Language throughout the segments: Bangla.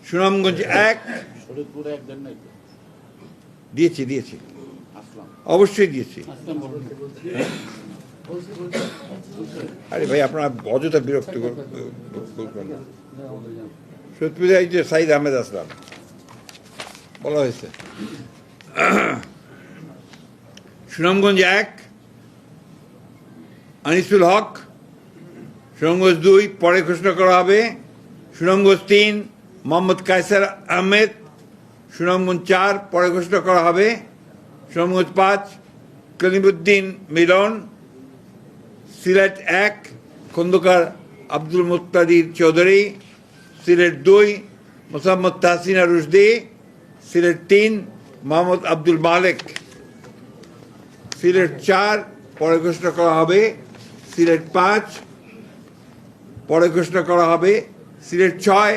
সুনামগঞ্জ 1 শরীয়তপুরে একজন নাই তো? দিয়েছি আসলাম অবশ্যই দিয়েছি। আসলাম বলুন। আরে ভাই আপনারা অযথা বিরক্ত করবেন না। সত্যি এই যে সাইদ আহমেদ আসলাম বলা হয়েছে। সুনামগঞ্জ 1 আনিসুল হক, সুনামগঞ্জ 2 পরে ঘোষণা করা হবে, সুনামগঞ্জ 3 মোহাম্মদ কায়সার আহমেদ, সুনামগঞ্জ 4 পরে ঘোষণা করা হবে, সুনামগঞ্জ 5 কলিমুদ্দিন মিলন, সিলেট 1 খন্দকার আব্দুল মুক্তাদির চৌধুরী, সিলেট 2 মোসাম্মদ তাহসিনা রুশদি, সিলেট 3 মোহাম্মদ আব্দুল মালেক, সিলেট 4 পরে ঘোষণা করা হবে, সিলেট 5 পরে ঘোষণা করা হবে, সিলেট 6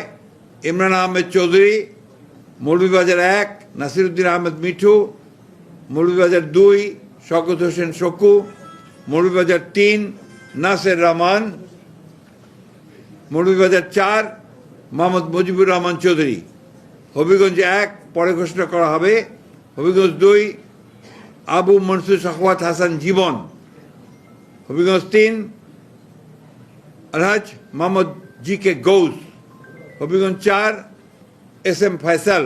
ইমরান আহমেদ চৌধুরী, মৌলভীবাজার 1 নাসিরুদ্দিন আহমেদ মিঠু, মৌলভীবাজার 2 শওকত হোসেন শকু, মৌলভীবাজার 3 নাসের রহমান, মৌলভীবাজার 4 মোহাম্মদ মুজিবুর রহমান চৌধুরী, হবিগঞ্জ 1 পরে ঘোষণা করা হবে, হবিগঞ্জ 2 আবু মনসুর সাখাওয়াত হাসান জীবন, হবিগঞ্জ 3 আলহাজ মোহাম্মদ জি কে গৌস, হবিগঞ্জ 4 এস এম ফয়সাল,